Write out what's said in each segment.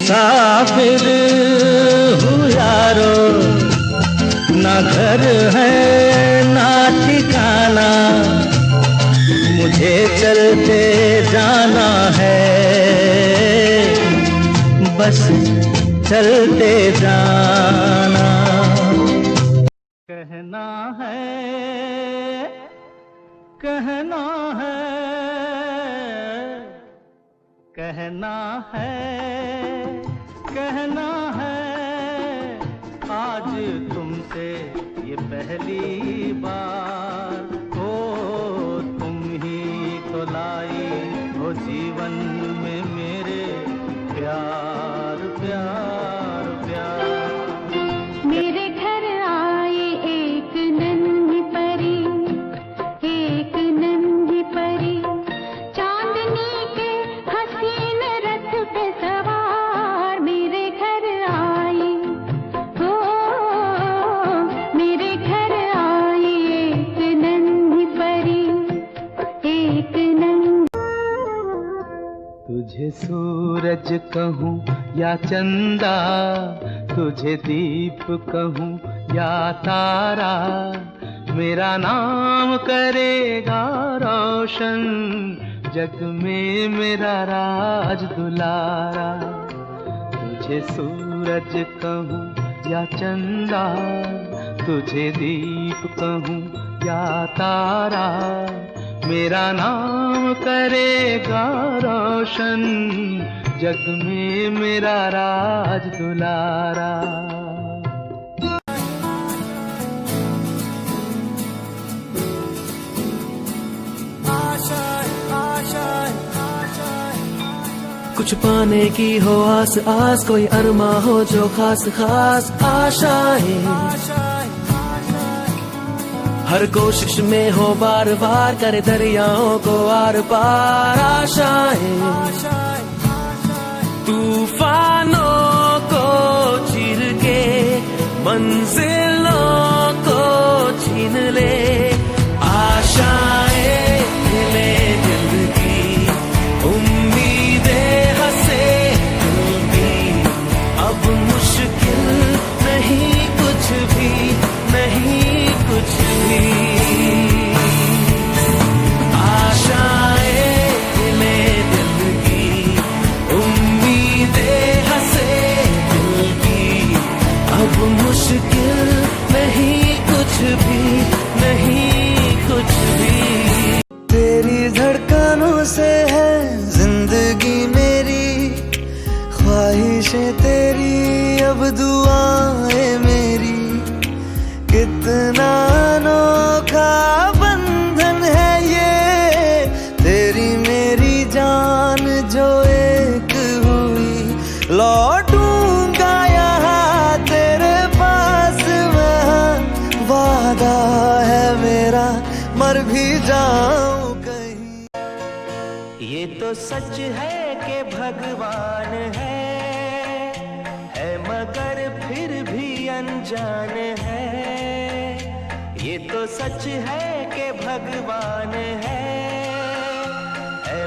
मुसाफिर हूँ यारो, ना घर है ना ठिकाना, मुझे चलते जाना है, बस चलते जाना। कहना है, कहना है, कहना है, कहना है, आज तुमसे ये पहली बार। ओ तुम ही तो लाई हो जीवन में मेरे प्यार प्यार प्यार। मेरे घर आए एक नन्ही परी, एक नन्ही परी, चांदनी के हसीन रथ पे सवार। मेरे घर आई हो, मेरे घर आई एक नन्ही परी, एक नन्ही। तुझे सूरज कहूँ या चंदा, तुझे दीप कहूँ या तारा, मेरा नाम करेगा रोशन, जग में मेरा राज दुलारा। तुझे सूरज कहूँ या चंदा, तुझे दीप कहूँ या तारा, मेरा नाम करेगा रोशन, जग में मेरा राज दुलारा। कुछ पाने की हो आस आस, कोई अरमा हो जो खास खास आशाएं, हर कोशिश में हो बार बार, करे दरियाओं को आर पार आशाएं। तूफानों को चीर के मंजिलों को छीन ले, आशाएं हिले दिल की, उम्मीदें हंसे दिल की, अब मुश्किल नहीं कुछ भी, नहीं कुछ भी। आशाएं हिले दिल की, उम्मीदें हंसे दिल की, अब मुश्किल नहीं कुछ भी, नहीं कुछ भी। तेरी धड़कनों से है जिंदगी मेरी, ख्वाहिशें तेरी अब दुआएं मेरी, कितना अनोखा बंधन है ये, तेरी मेरी जान जो एक हुई। लौटूंगा यहाँ तेरे पास मैं, वादा है मेरा मर भी जाऊं कहीं। ये तो सच है कि भगवान है मगर फिर भी अनजान है। ये तो सच है कि भगवान है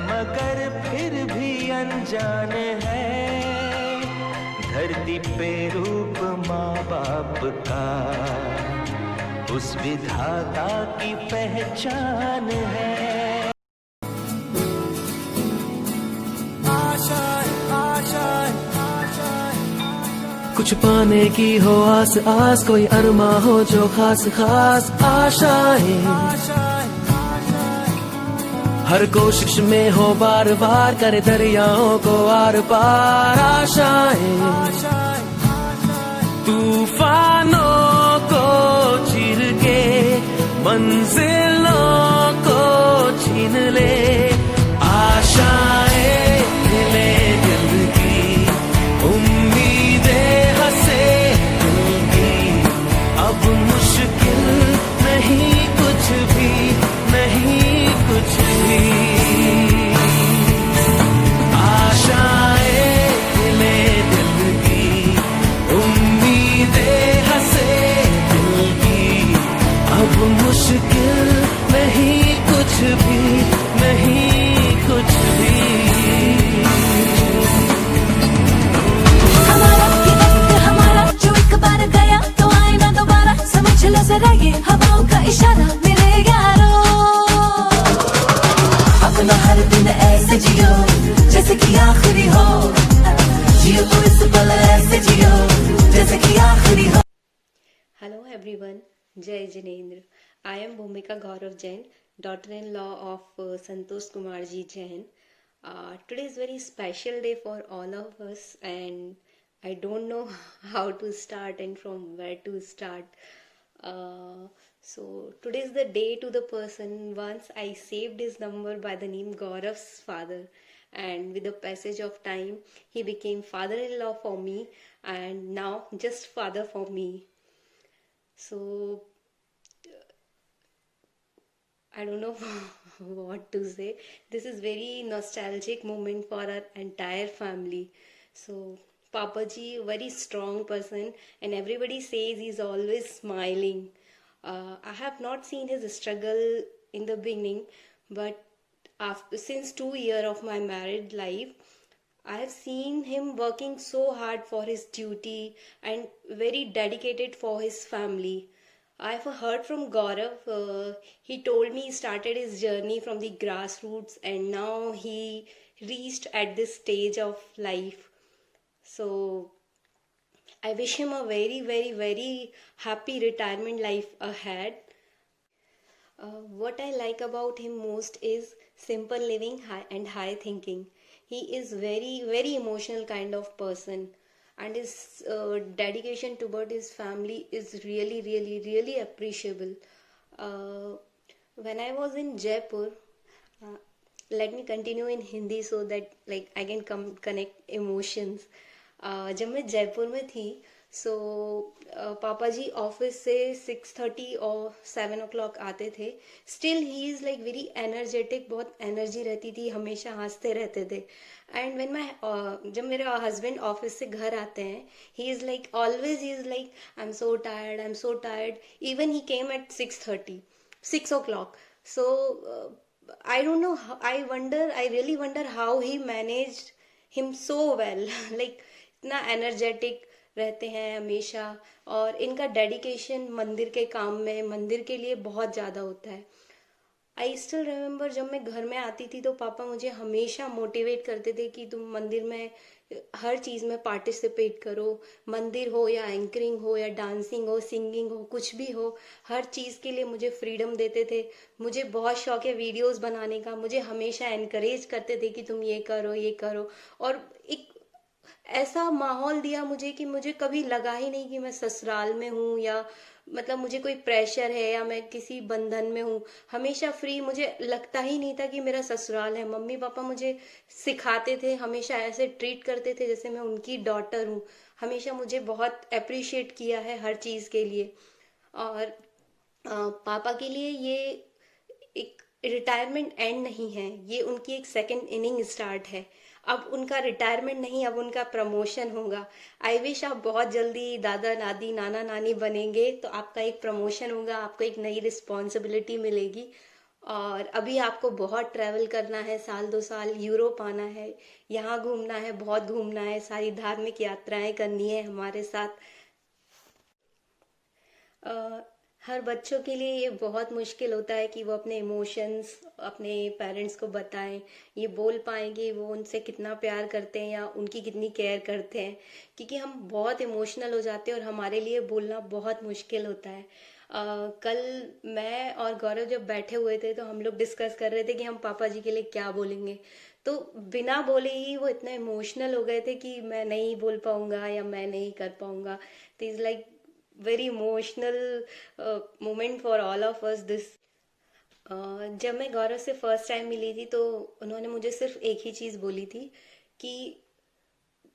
मगर फिर भी अनजान है। धरती पे रूप माँ बाप का उस विधाता की पहचान है। कुछ पाने की हो आस आस, कोई अरमा हो जो खास खास आशाएं, हर कोशिश में हो बार बार, करे दरियाओं को आर पार आशाएं। तूफानों को चीर के मंजिलों को छीन ले, आशाएं हिले दिल की, उम्मीदें हंसे दिल की, अब मुश्किल नहीं कुछ भी, नहीं कुछ भी। आशाएं हिले दिल की, उम्मीदें हंसे दिल की, अब मुश्किल नहीं कुछ भी, नहीं कुछ भी। के जियो जैसे कि आखिरी हो। Hello everyone, Jai Jinendra. I am Bhumika Gaurav Jain, daughter-in-law of Santosh Kumar Ji Jain. Today is very special day for all of us, and I don't know how to start and from where to start. So today is the day to the person once I saved his number by the name Gaurav's father, and with the passage of time, he became father-in-law for me, and now just father for me. So I don't know what to say. This is very nostalgic moment for our entire family. So Papa Ji, very strong person, and everybody says he's always smiling. I have not seen his struggle in the beginning, but since 2 years of my married life, I have seen him working so hard for his duty and very dedicated for his family. I've heard from Gaurav, he told me he started his journey from the grassroots and now he reached at this stage of life. So I wish him a very, very, very happy retirement life ahead. What I like about him most is simple living and high thinking. He is very, very emotional kind of person, and his dedication toward his family is really, really, really appreciable. Uh, when I was in Jaipur, uh, let me continue in Hindi so that like I can connect emotions. जब मैं जयपुर में थी सो पापा जी office से 6:30 और 7 o'clock आते थे. Still he is like very energetic, बहुत एनर्जी रहती थी, हमेशा हंसते रहते थे. एंड व्हेन माई जब मेरे हस्बैंड ऑफिस से घर आते हैं, he is like always he is like I am so tired, I am so tired. Even he came at 6:30, 6 o'clock. So I don't know, I really wonder how he managed him so well. Like इतना energetic रहते हैं हमेशा, और इनका dedication मंदिर के काम में, मंदिर के लिए बहुत ज़्यादा होता है. आई स्टिल रिमेम्बर जब मैं घर में आती थी तो पापा मुझे हमेशा मोटिवेट करते थे कि तुम मंदिर में हर चीज़ में पार्टिसिपेट करो. मंदिर हो या एंकरिंग हो या डांसिंग हो, सिंगिंग हो, कुछ भी हो, हर चीज़ के लिए मुझे फ्रीडम देते थे. मुझे बहुत शौक है वीडियोस बनाने का, मुझे हमेशा एनकरेज करते थे कि तुम ये करो, ये करो. और एक ऐसा माहौल दिया मुझे कि मुझे कभी लगा ही नहीं कि मैं ससुराल में हूँ, या मतलब मुझे कोई प्रेशर है या मैं किसी बंधन में हूँ. हमेशा फ्री, मुझे लगता ही नहीं था कि मेरा ससुराल है. मम्मी पापा मुझे सिखाते थे, हमेशा ऐसे ट्रीट करते थे जैसे मैं उनकी डॉटर हूँ. हमेशा मुझे बहुत अप्रिशिएट किया है हर चीज़ के लिए. और पापा के लिए ये एक रिटायरमेंट एंड नहीं है, ये उनकी एक सेकंड इनिंग स्टार्ट है. अब उनका रिटायरमेंट नहीं, अब उनका प्रमोशन होगा. आई विश आप बहुत जल्दी दादा दादी नाना नानी बनेंगे तो आपका एक प्रमोशन होगा, आपको एक नई रिस्पॉन्सिबिलिटी मिलेगी. और अभी आपको बहुत ट्रैवल करना है, 1-2 साल यूरोप आना है, यहाँ घूमना है, बहुत घूमना है, सारी धार्मिक यात्राएं करनी है हमारे साथ. हर बच्चों के लिए ये बहुत मुश्किल होता है कि वो अपने इमोशंस अपने पेरेंट्स को बताएं, ये बोल पाएंगे वो उनसे कितना प्यार करते हैं या उनकी कितनी केयर करते हैं, क्योंकि हम बहुत इमोशनल हो जाते हैं और हमारे लिए बोलना बहुत मुश्किल होता है. कल मैं और गौरव जब बैठे हुए थे तो हम लोग डिस्कस कर रहे थे कि हम पापा जी के लिए क्या बोलेंगे. तो बिना बोले ही वो इतना इमोशनल हो गए थे कि मैं नहीं बोल पाऊंगा या मैं नहीं कर पाऊंगा. तो is like very emotional moment for all of us this. जब मैं गौरव से फर्स्ट टाइम मिली थी तो उन्होंने मुझे सिर्फ एक ही चीज़ बोली थी कि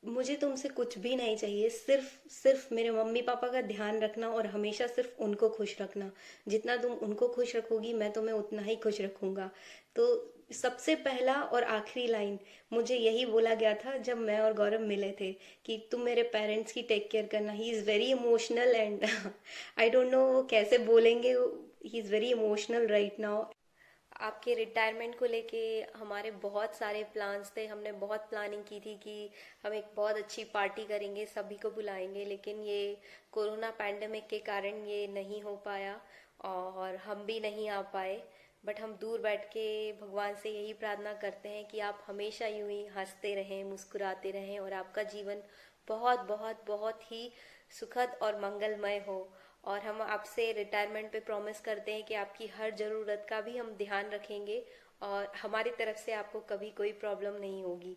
मुझे तुमसे कुछ भी नहीं चाहिए, सिर्फ मेरे मम्मी पापा का ध्यान रखना और हमेशा सिर्फ उनको खुश रखना. जितना तुम उनको खुश रखोगी मैं तुम्हें उतना ही खुश रखूंगा. तो सबसे पहला और आखिरी लाइन मुझे यही बोला गया था जब मैं और गौरव मिले थे कि तुम मेरे पेरेंट्स की टेक केयर करना. He is very emotional and I don't know वो कैसे बोलेंगे. He is very emotional right now. आपके रिटायरमेंट को लेके हमारे बहुत सारे प्लान्स थे. हमने बहुत प्लानिंग की थी कि हम एक बहुत अच्छी पार्टी करेंगे, सभी को बुलाएंगे, लेकिन ये कोरोना पैंडेमिक के कारण ये नहीं हो पाया और हम भी नहीं आ पाए. बट हम दूर बैठ के भगवान से यही प्रार्थना करते हैं कि आप हमेशा यूं ही हंसते रहें, मुस्कुराते रहें और आपका जीवन बहुत बहुत बहुत ही सुखद और मंगलमय हो। और हम आपसे रिटायरमेंट पे प्रॉमिस करते हैं कि आपकी हर ज़रूरत का भी हम ध्यान रखेंगे और हमारी तरफ से आपको कभी कोई प्रॉब्लम नहीं होगी।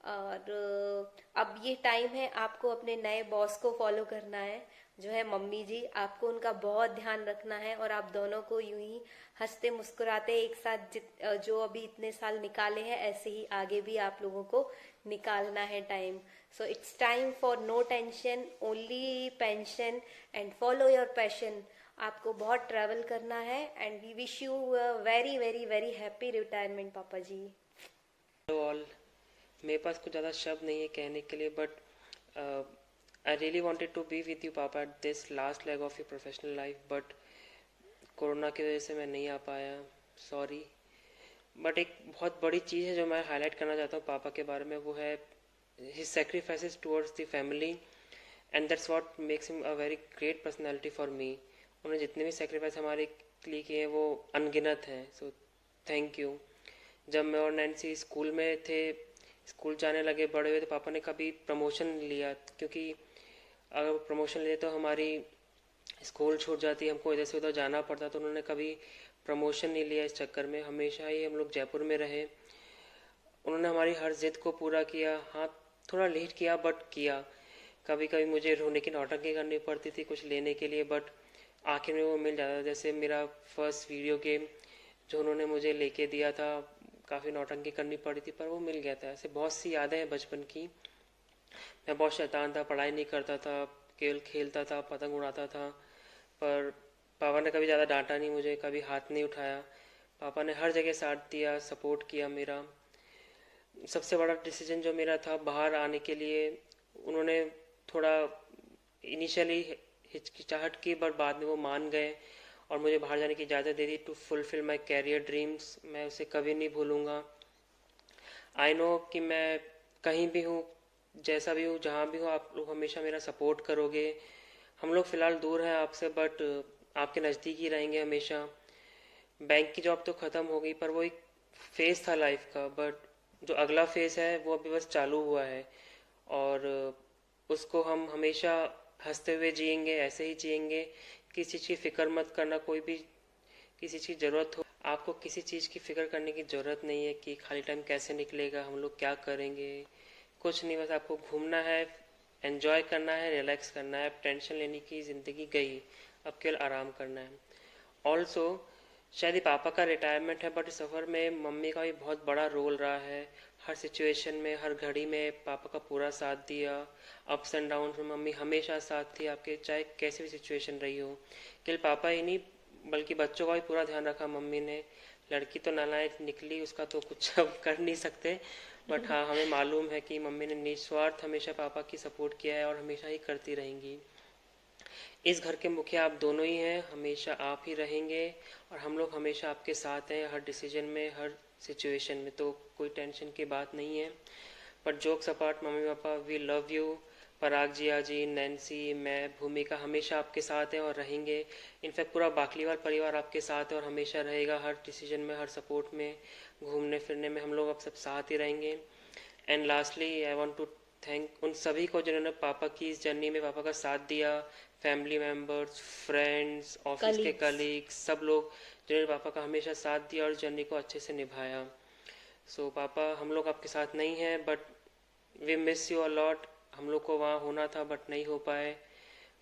और अब ये टाइम है आपको अपने नए बॉस को फॉलो करना है, जो है मम्मी जी। आपको उनका बहुत ध्यान रखना है और आप दोनों को यूं ही हंसते मुस्कुराते एक साथ जो अभी इतने साल निकाले हैं, ऐसे ही आगे भी आप लोगों को निकालना है time. So it's time for no tension, only pension and follow your passion. आपको बहुत ट्रैवल करना है and we wish you very very very happy retirement पापा जी। हेलो ऑल, मेरे पास कुछ ज़्यादा शब्द नहीं है कहने के लिए, but I really wanted to be with you पापा at this last leg of your professional life, but corona की वजह से मैं नहीं आ पाया, सॉरी। बट एक बहुत बड़ी चीज़ है जो मैं हाईलाइट करना चाहता हूँ पापा के बारे में, वो है his sacrifices towards the family and that's what makes him a very great personality for me। उन्होंने जितने भी सेक्रीफाइस हमारे लिए किए हैं वो अनगिनत हैं, सो थैंक यू। जब मैं और नैन्सी स्कूल में थे, स्कूल जाने लगे, बड़े हुए, तो पापा ने कभी प्रमोशन लिया, क्योंकि अगर प्रमोशन लिए तो हमारी स्कूल छूट जाती, हमको इधर से उधर जाना पड़ता, तो उन्होंने कभी प्रमोशन नहीं लिया। इस चक्कर में हमेशा ही हम लोग जयपुर में रहे। उन्होंने हमारी हर जिद को पूरा किया। हाँ, थोड़ा लेट किया बट किया। कभी कभी मुझे रोने की नौटंकी करनी पड़ती थी कुछ लेने के लिए, बट आखिर में वो मिल जाता था। जैसे मेरा फर्स्ट वीडियो गेम जो उन्होंने मुझे लेके दिया था, काफ़ी नौटंकी करनी पड़ी थी पर वो मिल गया था। ऐसे बहुत सी यादें हैं बचपन की। मैं बहुत शैतान था, पढ़ाई नहीं करता था, केवल खेलता था, पतंग उड़ाता था, पर पापा ने कभी ज़्यादा डांटा नहीं मुझे, कभी हाथ नहीं उठाया। पापा ने हर जगह साथ दिया, सपोर्ट किया मेरा। सबसे बड़ा डिसीजन जो मेरा था बाहर आने के लिए, उन्होंने थोड़ा इनिशियली हिचकिचाहट की, बट बाद में वो मान गए और मुझे बाहर जाने की इजाज़त दे दी to fulfil my career dreams. मैं उसे कभी नहीं भूलूँगा। आई नो कि मैं कहीं भी हूँ, जैसा भी हूँ, जहाँ भी हूँ, आप लोग हमेशा मेरा सपोर्ट करोगे। हम लोग फ़िलहाल दूर हैं आपसे, बट आपके नज़दीक ही रहेंगे हमेशा। बैंक की जॉब तो ख़त्म हो गई, पर वो एक फ़ेज़ था लाइफ का, बट जो अगला फ़ेज़ है वो अभी बस चालू हुआ है और उसको हम हमेशा हंसते हुए जिएंगे, ऐसे ही जिएंगे। किसी चीज़ की फ़िक्र मत करना, कोई भी किसी चीज़ की ज़रूरत हो, आपको किसी चीज़ की फ़िक्र करने की ज़रूरत नहीं है कि खाली टाइम कैसे निकलेगा, हम लोग क्या करेंगे, कुछ नहीं। बस आपको घूमना है, एंजॉय करना है, रिलैक्स करना है। अब टेंशन लेने की ज़िंदगी गई, अब केवल आराम करना है। ऑल्सो शायद ये पापा का रिटायरमेंट है, बट इस सफ़र में मम्मी का भी बहुत बड़ा रोल रहा है। हर सिचुएशन में, हर घड़ी में पापा का पूरा साथ दिया। अप्स एंड डाउन में मम्मी हमेशा साथ थी आपके, चाहे कैसी भी सिचुएशन रही हो। केवल पापा ही नहीं बल्कि बच्चों का भी पूरा ध्यान रखा मम्मी ने। लड़की तो नालायक निकली, उसका तो कुछ अब कर नहीं सकते, बट हाँ, हमें मालूम है कि मम्मी ने निस्वार्थ हमेशा पापा की सपोर्ट किया है और हमेशा ही करती रहेंगी। इस घर के मुखिया आप दोनों ही हैं, हमेशा आप ही रहेंगे और हम लोग हमेशा आपके साथ हैं, हर डिसीजन में, हर सिचुएशन में। तो कोई टेंशन की बात नहीं है। बट जोक्स अपार्ट, मम्मी पापा, we love you. Parag Jiya ji, Nancy, मैं, भूमिका हमेशा आपके साथ हैं और रहेंगे। इनफैक्ट पूरा बाकलीवाल परिवार आपके साथ है और हमेशा रहेगा, हर डिसीजन में, हर सपोर्ट में, घूमने फिरने में हम लोग अब सब साथ ही रहेंगे। And lastly I want to thank उन सभी को जिन्होंने पापा की इस जर्नी में पापा का साथ दिया। फैमिली मेम्बर्स, फ्रेंड्स, ऑफिस के कलीग्स, सब लोग जिन्होंने पापा का हमेशा साथ दिया और जर्नी को अच्छे से निभाया। सो पापा, हम लोग आपके साथ नहीं हैं, but we miss you a lot. हम लोग को वहाँ होना था बट नहीं हो पाए,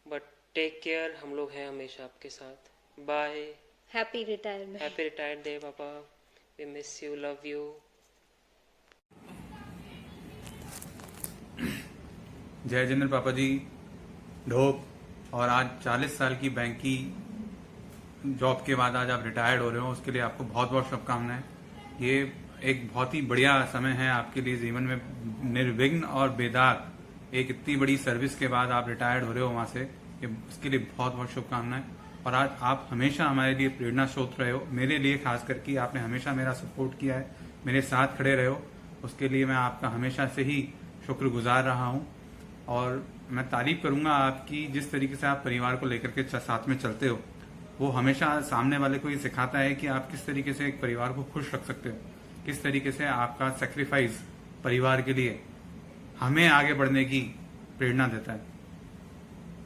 बट टेक केयर, हम लोग हैं हमेशा आपके साथ। Bye, happy retirement. Happy retired day papa, we miss you, love you. जय जिंद्र पापा जी, ढोप। और आज 40 साल की बैंक की जॉब के बाद आज आप रिटायर्ड हो रहे हो, उसके लिए आपको बहुत बहुत शुभकामनाएं। ये एक बहुत ही बढ़िया समय है आपके लिए जीवन में, निर्विघ्न और बेदाग एक इतनी बड़ी सर्विस के बाद आप रिटायर्ड हो रहे हो वहां से, इसके लिए बहुत बहुत शुभकामनाएं। और आज आप हमेशा हमारे लिए प्रेरणा स्रोत रहे हो, मेरे लिए खास करके आपने हमेशा मेरा सपोर्ट किया है, मेरे साथ खड़े रहे हो, उसके लिए मैं आपका हमेशा से ही शुक्रगुजार रहा हूं। और मैं तारीफ करूंगा आपकी, जिस तरीके से आप परिवार को लेकर के साथ में चलते हो, वो हमेशा सामने वाले को ये सिखाता है कि आप किस तरीके से एक परिवार को खुश रख सकते हो, किस तरीके से आपका सेक्रीफाइस परिवार के लिए हमें आगे बढ़ने की प्रेरणा देता है।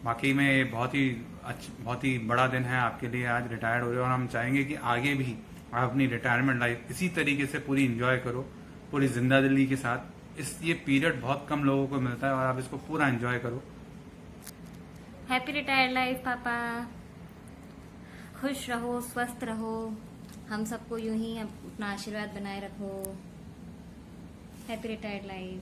वाकई में ये बहुत ही बड़ा दिन है आपके लिए, आज रिटायर्ड हो रहे हो, और हम चाहेंगे कि आगे भी आप अपनी रिटायरमेंट लाइफ इसी तरीके से पूरी एंजॉय करो, पूरी जिंदादिली के साथ। ये पीरियड बहुत कम लोगों को मिलता है और आप इसको पूरा एंजॉय करो। हैप्पी रिटायर्ड लाइफ पापा, खुश रहो, स्वस्थ रहो, हम सबको यूं ही अपना आशीर्वाद बनाए रखो। Happy retired life.